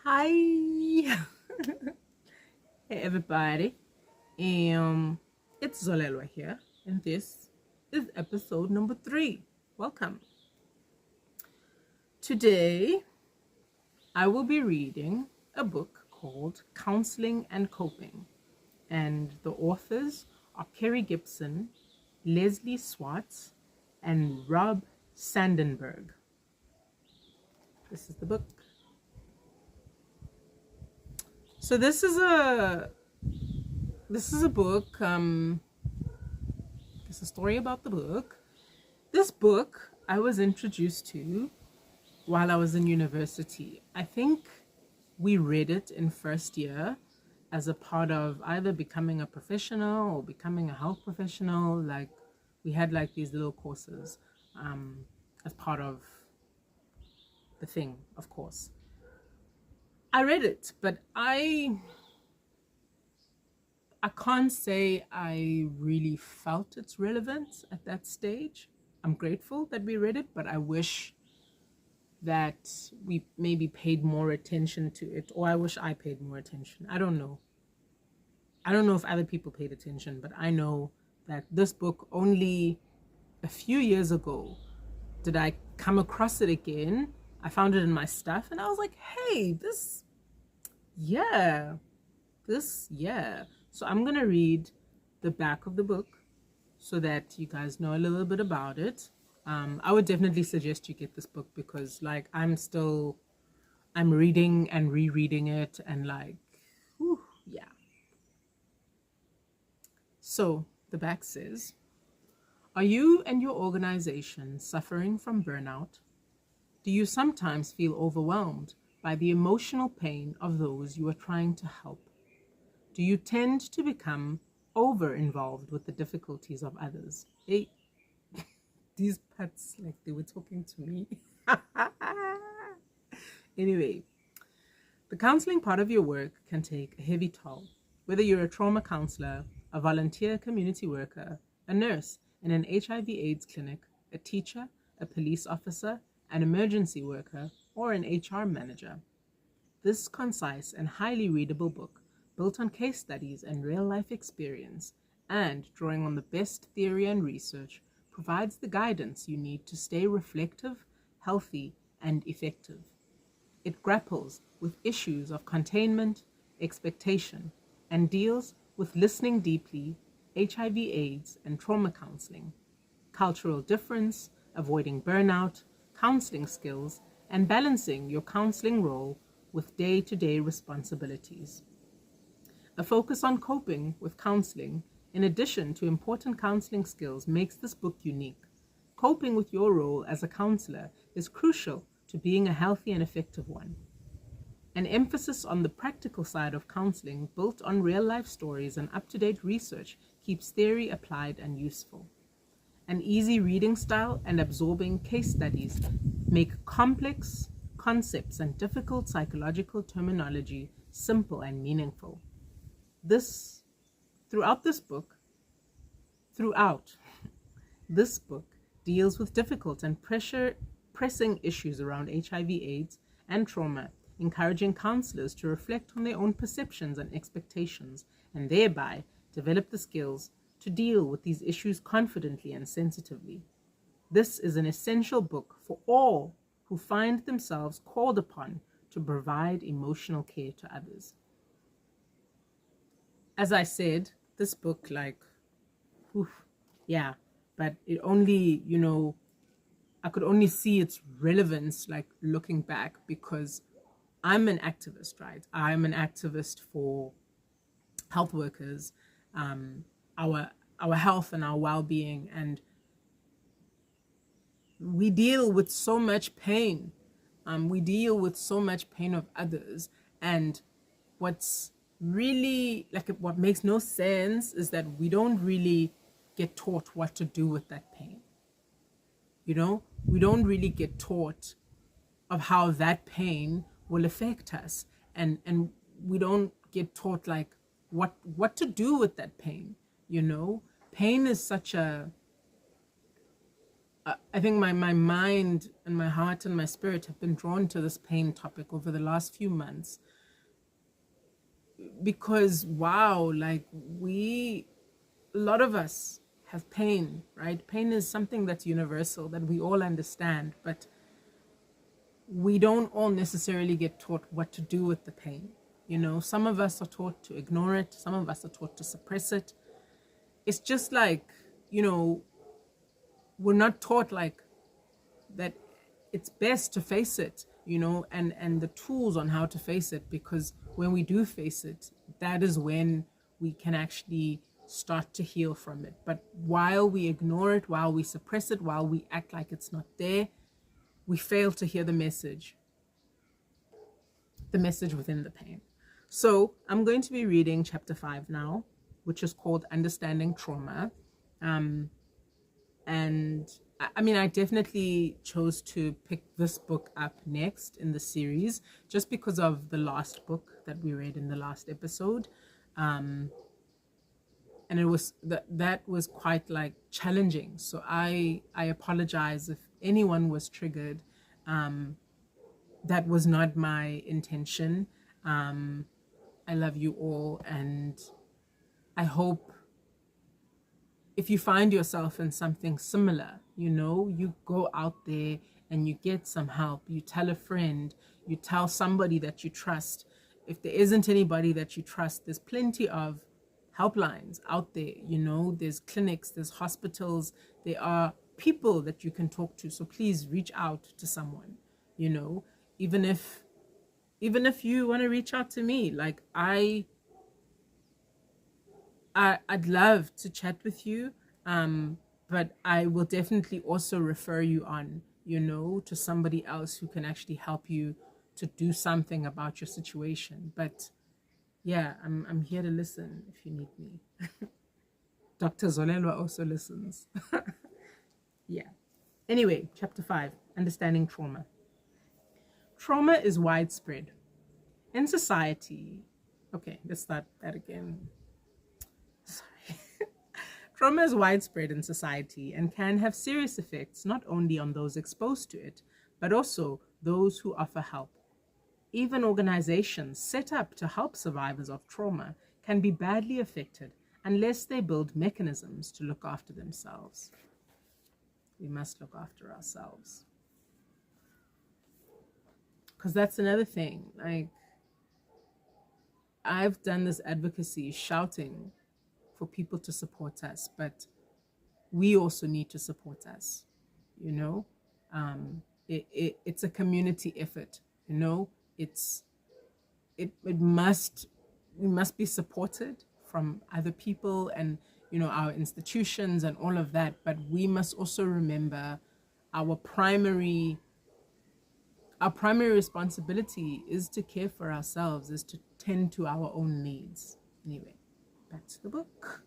Hi. Hey everybody. It's Zolelwa here, and this is episode number 3. Welcome. Today I will be reading a book called Counseling and Coping, and the authors are Kerry Gibson, Leslie Swartz, and Rob Sandenberg. This is the book. So this is a book. It's a story about the book. This book I was introduced to while I was in university. I think we read it in first year as a part of either becoming a professional or becoming a health professional. Like we had like these little courses as part of the thing, of course. I read it, but I can't say I really felt its relevance at that stage. I'm grateful that we read it, but I wish that we maybe paid more attention to it, or I wish I paid more attention. I don't know. I don't know if other people paid attention, but I know that this book, only a few years ago did I come across it again. I found it in my stuff and I was like, hey, this. So I'm going to read the back of the book so that you guys know a little bit about it. I would definitely suggest you get this book because like I'm reading and rereading it and like, whew, yeah. So the back says, are you and your organization suffering from burnout? Do you sometimes feel overwhelmed by the emotional pain of those you are trying to help? Do you tend to become over-involved with the difficulties of others? Hey, these pets, like they were talking to me. Anyway, the counseling part of your work can take a heavy toll. Whether you're a trauma counselor, a volunteer community worker, a nurse in an HIV/AIDS clinic, a teacher, a police officer, an emergency worker, or an HR manager. This concise and highly readable book, built on case studies and real-life experience, and drawing on the best theory and research, provides the guidance you need to stay reflective, healthy, and effective. It grapples with issues of containment, expectation, and deals with listening deeply, HIV/AIDS, and trauma counseling, cultural difference, avoiding burnout, counseling skills, and balancing your counseling role with day-to-day responsibilities. A focus on coping with counseling, in addition to important counseling skills, makes this book unique. Coping with your role as a counselor is crucial to being a healthy and effective one. An emphasis on the practical side of counseling, built on real-life stories and up-to-date research, keeps theory applied and useful. An easy reading style and absorbing case studies make complex concepts and difficult psychological terminology simple and meaningful. Throughout this book deals with difficult and pressing issues around HIV/AIDS and trauma, encouraging counselors to reflect on their own perceptions and expectations, and thereby develop the skills to deal with these issues confidently and sensitively. This is an essential book for all who find themselves called upon to provide emotional care to others. As I said, this book, like, but it only, I could only see its relevance, like, looking back, because I'm an activist, right? I'm an activist for health workers, our health and our well-being, and we deal with so much pain. We deal with so much pain of others, and what's really, like, what makes no sense is that we don't really get taught what to do with that pain. We don't really get taught of how that pain will affect us, and we don't get taught like what to do with that pain. Pain is such a I think my mind and my heart and my spirit have been drawn to this pain topic over the last few months, because wow, like a lot of us have pain, right? Pain is something that's universal, that we all understand, but we don't all necessarily get taught what to do with the pain. You know, some of us are taught to ignore it, some of us are taught to suppress it. It's just like, you know, we're not taught like that it's best to face it, you know, and the tools on how to face it, because when we do face it, that is when we can actually start to heal from it. But while we ignore it, while we suppress it, while we act like it's not there, we fail to hear the message within the pain. So I'm going to be reading chapter 5 now, which is called Understanding Trauma. And I mean, I definitely chose to pick this book up next in the series just because of the last book that we read in the last episode. And it was that was quite like challenging. So I apologize if anyone was triggered. That was not my intention. I love you all, and I hope if you find yourself in something similar, you know, you go out there and you get some help. You tell a friend, you tell somebody that you trust. If there isn't anybody that you trust, there's plenty of helplines out there, you know, there's clinics, there's hospitals, there are people that you can talk to. So please reach out to someone, you know, even if you want to reach out to me, like I'd love to chat with you, but I will definitely also refer you on, you know, to somebody else who can actually help you to do something about your situation. But yeah, I'm here to listen if you need me. Dr. Zolelwa also listens. Yeah. Anyway, chapter 5, Understanding Trauma. Trauma is widespread in society. Okay, let's start that again. Sorry. Trauma is widespread in society and can have serious effects not only on those exposed to it, but also those who offer help. Even organizations set up to help survivors of trauma can be badly affected unless they build mechanisms to look after themselves. We must look after ourselves. Because that's another thing. Like, I've done this advocacy shouting for people to support us, but we also need to support us, you know? It's a community effort, you know? We must be supported from other people and, you know, our institutions and all of that, but we must also remember our primary responsibility is to care for ourselves, is to tend to our own needs. Anyway, back to the book.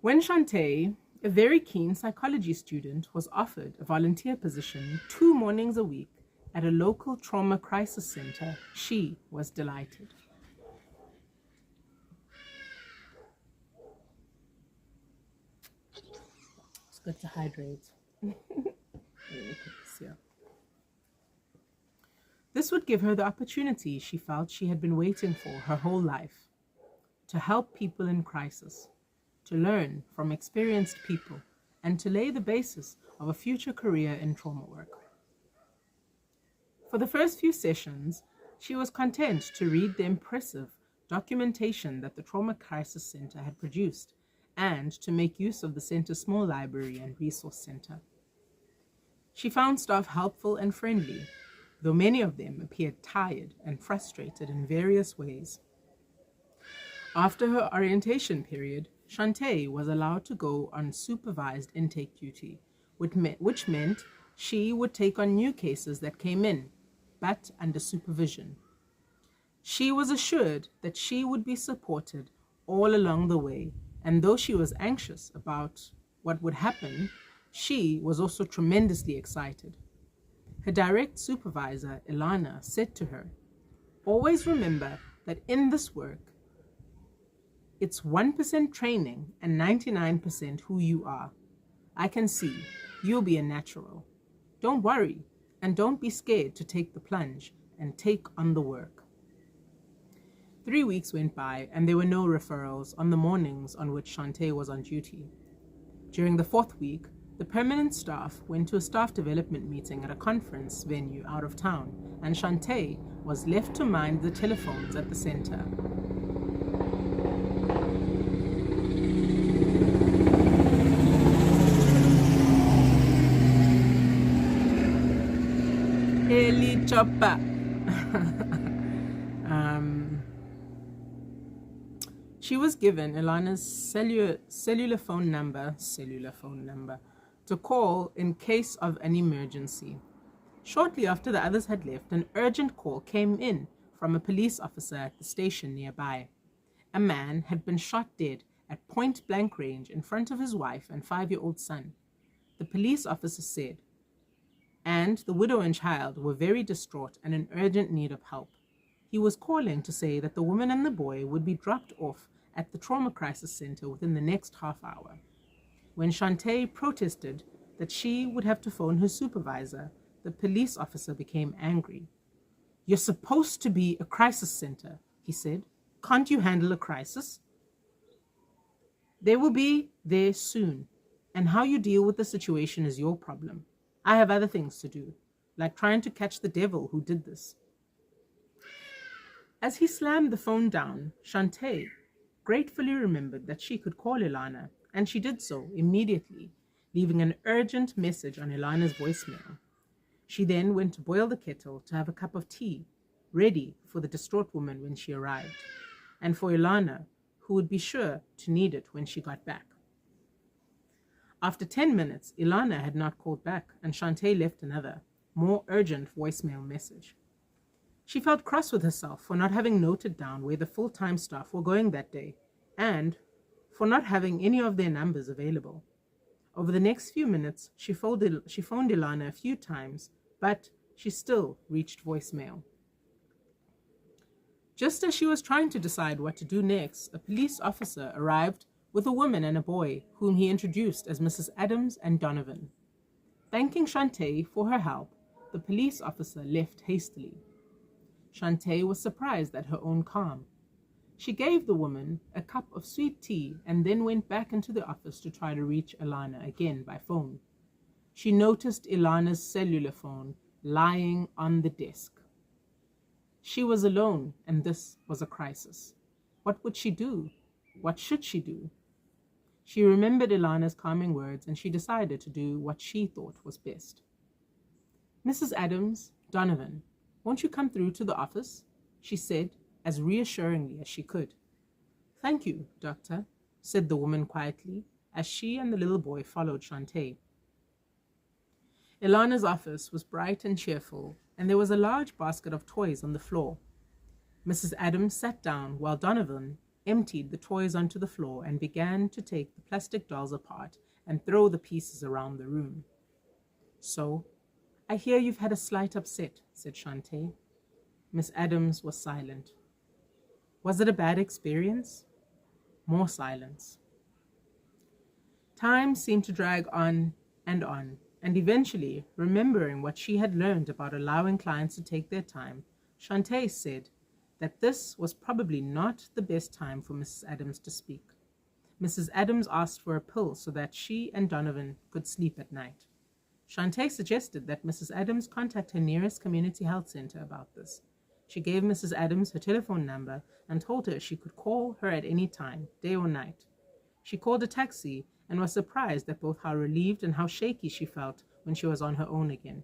When Shantae, a very keen psychology student, was offered a volunteer position 2 mornings a week at a local trauma crisis center, she was delighted. It's good to hydrate. This would give her the opportunity she felt she had been waiting for her whole life, to help people in crisis, to learn from experienced people, and to lay the basis of a future career in trauma work. For the first few sessions, she was content to read the impressive documentation that the Trauma Crisis Center had produced and to make use of the center's small library and resource center. She found staff helpful and friendly, though many of them appeared tired and frustrated in various ways. After her orientation period, Shantae was allowed to go on supervised intake duty, which meant she would take on new cases that came in, but under supervision. She was assured that she would be supported all along the way, and though she was anxious about what would happen, she was also tremendously excited. Her direct supervisor, Ilana, said to her, "Always remember that in this work, it's 1% training and 99% who you are. I can see. You'll be a natural. Don't worry, and don't be scared to take the plunge and take on the work. 3 weeks went by, and there were no referrals on the mornings on which Shantae was on duty. During the 4th week, the permanent staff went to a staff development meeting at a conference venue out of town, and Shantae was left to mind the telephones at the center. Heli chopper. She was given Ilana's cellular phone number to call in case of an emergency. Shortly after the others had left, an urgent call came in from a police officer at the station nearby. A man had been shot dead at point-blank range in front of his wife and 5-year-old son. The police officer said, and the widow and child were very distraught and in urgent need of help. He was calling to say that the woman and the boy would be dropped off at the Trauma Crisis Center within the next half hour. When Shantae protested that she would have to phone her supervisor, the police officer became angry. "You're supposed to be a crisis center," he said. "Can't you handle a crisis?" "They will be there soon, and how you deal with the situation is your problem. I have other things to do, like trying to catch the devil who did this." As he slammed the phone down, Shantae gratefully remembered that she could call Ilana, and she did so immediately, leaving an urgent message on Ilana's voicemail. She then went to boil the kettle to have a cup of tea, ready for the distraught woman when she arrived, and for Ilana, who would be sure to need it when she got back. After 10 minutes, Ilana had not called back, and Shantae left another, more urgent voicemail message. She felt cross with herself for not having noted down where the full-time staff were going that day, and for not having any of their numbers available. Over the next few minutes, she phoned Ilana a few times, but she still reached voicemail. Just as she was trying to decide what to do next, a police officer arrived with a woman and a boy whom he introduced as Mrs. Adams and Donovan. Thanking Shantae for her help, the police officer left hastily. Shantae was surprised at her own calm. She gave the woman a cup of sweet tea and then went back into the office to try to reach Ilana again by phone. She noticed Ilana's cellular phone lying on the desk. She was alone, and this was a crisis. What would she do? What should she do? She remembered Ilana's calming words, and she decided to do what she thought was best. "Mrs. Adams, Donovan, won't you come through to the office?" she said, as reassuringly as she could. "Thank you, Doctor," said the woman quietly, as she and the little boy followed Shantae. Ilana's office was bright and cheerful, and there was a large basket of toys on the floor. Mrs. Adams sat down while Donovan emptied the toys onto the floor and began to take the plastic dolls apart and throw the pieces around the room. "So, I hear you've had a slight upset," said Shantae. Miss Adams was silent. "Was it a bad experience?" More silence. Time seemed to drag on, and eventually, remembering what she had learned about allowing clients to take their time, Shantae said that this was probably not the best time for Mrs. Adams to speak. Mrs. Adams asked for a pill so that she and Donovan could sleep at night. Shantae suggested that Mrs. Adams contact her nearest community health center about this. She gave Mrs. Adams her telephone number and told her she could call her at any time, day or night. She called a taxi and was surprised at both how relieved and how shaky she felt when she was on her own again.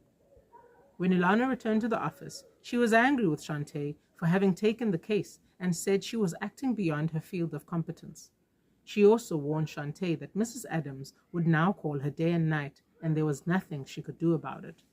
When Ilana returned to the office, she was angry with Shantae for having taken the case and said she was acting beyond her field of competence. She also warned Shantae that Mrs. Adams would now call her day and night, and there was nothing she could do about it.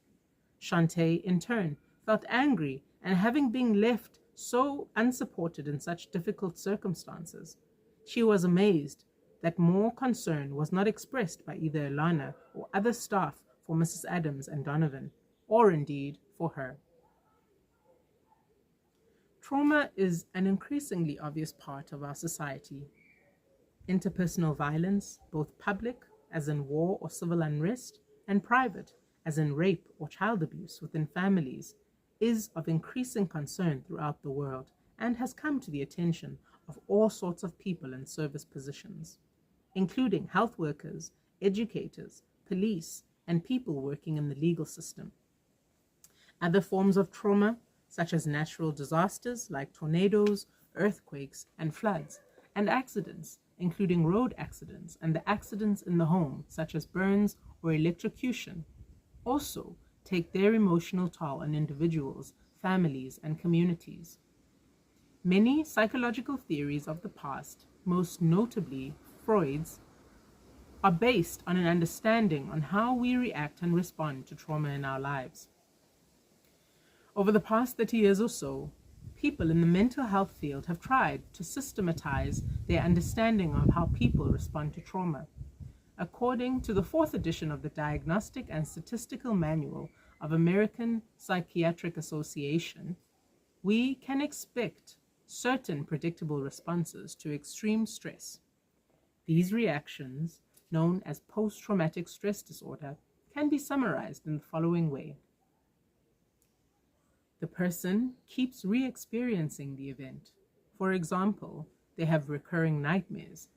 Shantae, in turn, felt angry and having been left so unsupported in such difficult circumstances. She was amazed that more concern was not expressed by either Ilana or other staff for Mrs. Adams and Donovan, or indeed for her. Trauma is an increasingly obvious part of our society. Interpersonal violence, both public as in war or civil unrest, and private, as in rape or child abuse within families, is of increasing concern throughout the world and has come to the attention of all sorts of people in service positions, including health workers, educators, police, and people working in the legal system. Other forms of trauma, such as natural disasters like tornadoes, earthquakes, and floods, and accidents, including road accidents and the accidents in the home, such as burns or electrocution, also take their emotional toll on individuals, families, and communities. Many psychological theories of the past, most notably Freud's, are based on an understanding on how we react and respond to trauma in our lives. Over the past 30 years or so, people in the mental health field have tried to systematize their understanding of how people respond to trauma. According to the 4th edition of the Diagnostic and Statistical Manual of American Psychiatric Association, we can expect certain predictable responses to extreme stress. These reactions, known as post-traumatic stress disorder, can be summarized in the following way. The person keeps re-experiencing the event. For example, they have recurring nightmares,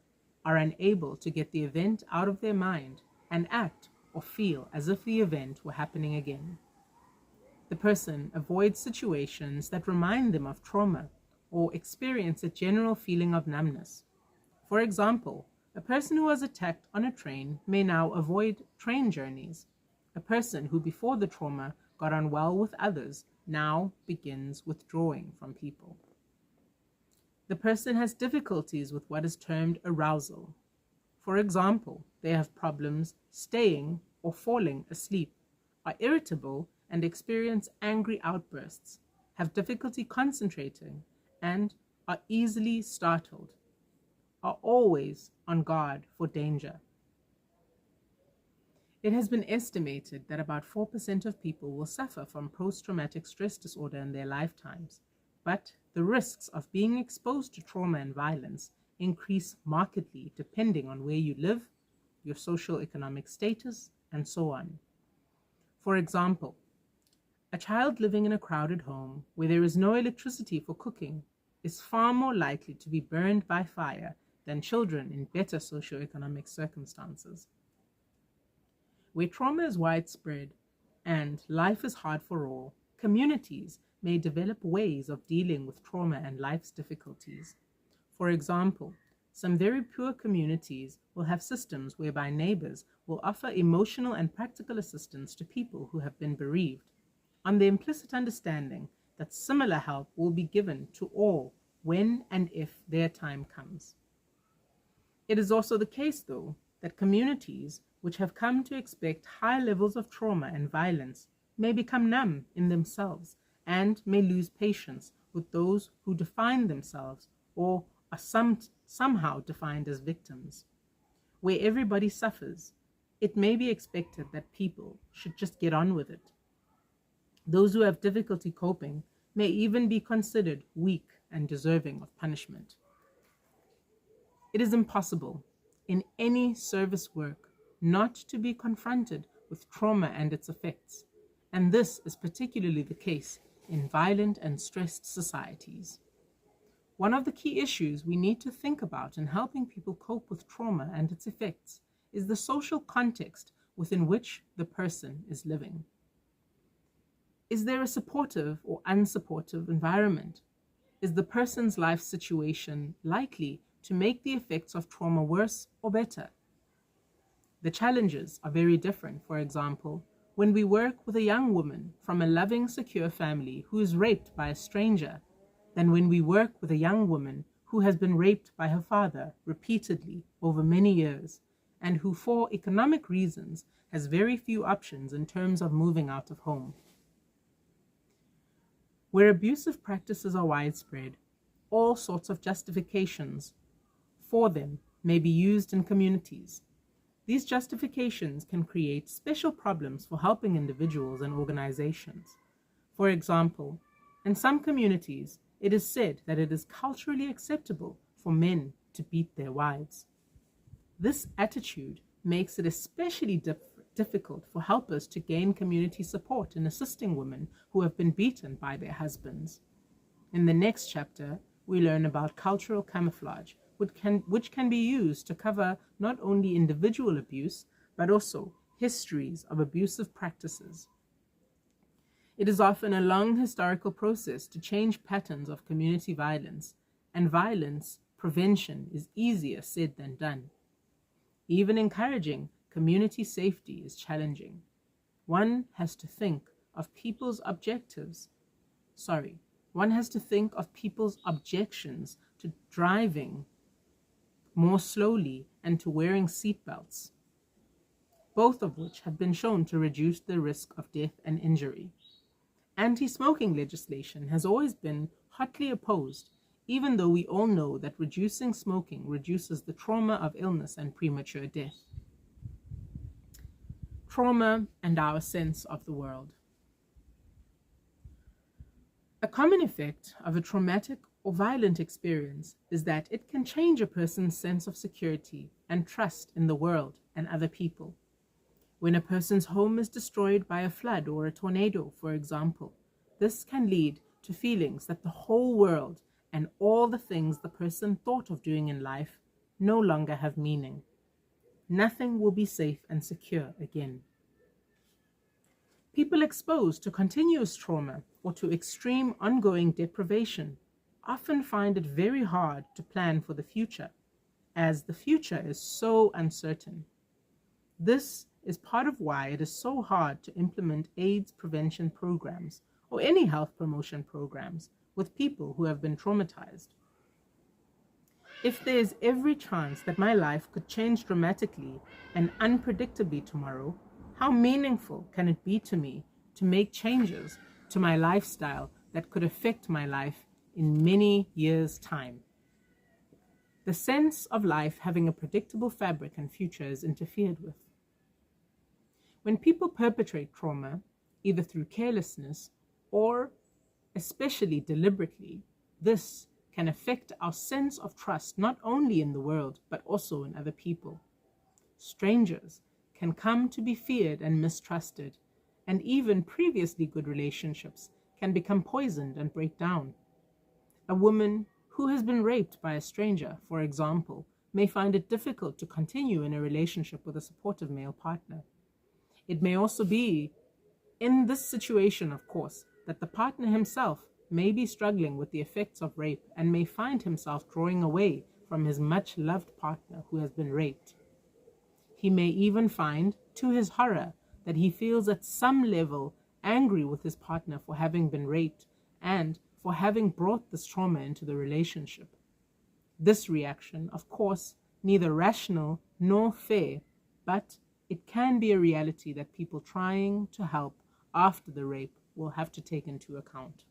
are unable to get the event out of their mind, and act or feel as if the event were happening again. The person avoids situations that remind them of trauma or experience a general feeling of numbness. For example, a person who was attacked on a train may now avoid train journeys. A person who before the trauma got on well with others now begins withdrawing from people. The person has difficulties with what is termed arousal. For example, they have problems staying or falling asleep, are irritable and experience angry outbursts, have difficulty concentrating, and are easily startled, are always on guard for danger. It has been estimated that about 4% of people will suffer from post-traumatic stress disorder in their lifetimes, but the risks of being exposed to trauma and violence increase markedly depending on where you live, your socio-economic status, and so on. For example, a child living in a crowded home where there is no electricity for cooking is far more likely to be burned by fire than children in better socio-economic circumstances. Where trauma is widespread and life is hard for all, communities may develop ways of dealing with trauma and life's difficulties. For example, some very poor communities will have systems whereby neighbors will offer emotional and practical assistance to people who have been bereaved, on the implicit understanding that similar help will be given to all when and if their time comes. It is also the case, though, that communities which have come to expect high levels of trauma and violence may become numb in themselves and may lose patience with those who define themselves or are somehow defined as victims. Where everybody suffers, it may be expected that people should just get on with it. Those who have difficulty coping may even be considered weak and deserving of punishment. It is impossible in any service work not to be confronted with trauma and its effects, and this is particularly the case in violent and stressed societies. One of the key issues we need to think about in helping people cope with trauma and its effects is the social context within which the person is living. Is there a supportive or unsupportive environment? Is the person's life situation likely to make the effects of trauma worse or better? The challenges are very different, for example, when we work with a young woman from a loving, secure family who is raped by a stranger, than when we work with a young woman who has been raped by her father repeatedly over many years, and who, for economic reasons, has very few options in terms of moving out of home. Where abusive practices are widespread, all sorts of justifications for them may be used in communities. These justifications can create special problems for helping individuals and organizations. For example, in some communities, it is said that it is culturally acceptable for men to beat their wives. This attitude makes it especially difficult for helpers to gain community support in assisting women who have been beaten by their husbands. In the next chapter, we learn about cultural camouflage, which can be used to cover not only individual abuse, but also histories of abusive practices. It is often a long historical process to change patterns of community violence, and violence prevention is easier said than done. Even encouraging community safety is challenging. One has to think of people's objectives. One has to think of people's objections to driving more slowly and to wearing seatbelts, both of which have been shown to reduce the risk of death and injury. Anti-smoking legislation has always been hotly opposed, even though we all know that reducing smoking reduces the trauma of illness and premature death. Trauma and our sense of the world. A common effect of a traumatic or violent experience is that it can change a person's sense of security and trust in the world and other people. When a person's home is destroyed by a flood or a tornado, for example, this can lead to feelings that the whole world and all the things the person thought of doing in life no longer have meaning. Nothing will be safe and secure again. People exposed to continuous trauma or to extreme ongoing deprivation often find it very hard to plan for the future, as the future is so uncertain. This is part of why it is so hard to implement AIDS prevention programs or any health promotion programs with people who have been traumatized. If there is every chance that my life could change dramatically and unpredictably tomorrow, how meaningful can it be to me to make changes to my lifestyle that could affect my life in many years' time? The sense of life having a predictable fabric and future is interfered with. When people perpetrate trauma, either through carelessness or especially deliberately, this can affect our sense of trust not only in the world but also in other people. Strangers can come to be feared and mistrusted, and even previously good relationships can become poisoned and break down. A woman who has been raped by a stranger, for example, may find it difficult to continue in a relationship with a supportive male partner. It may also be in this situation, of course, that the partner himself may be struggling with the effects of rape and may find himself drawing away from his much-loved partner who has been raped. He may even find, to his horror, that he feels at some level angry with his partner for having been raped and for having brought this trauma into the relationship. This reaction, of course, neither rational nor fair, but it can be a reality that people trying to help after the rape will have to take into account.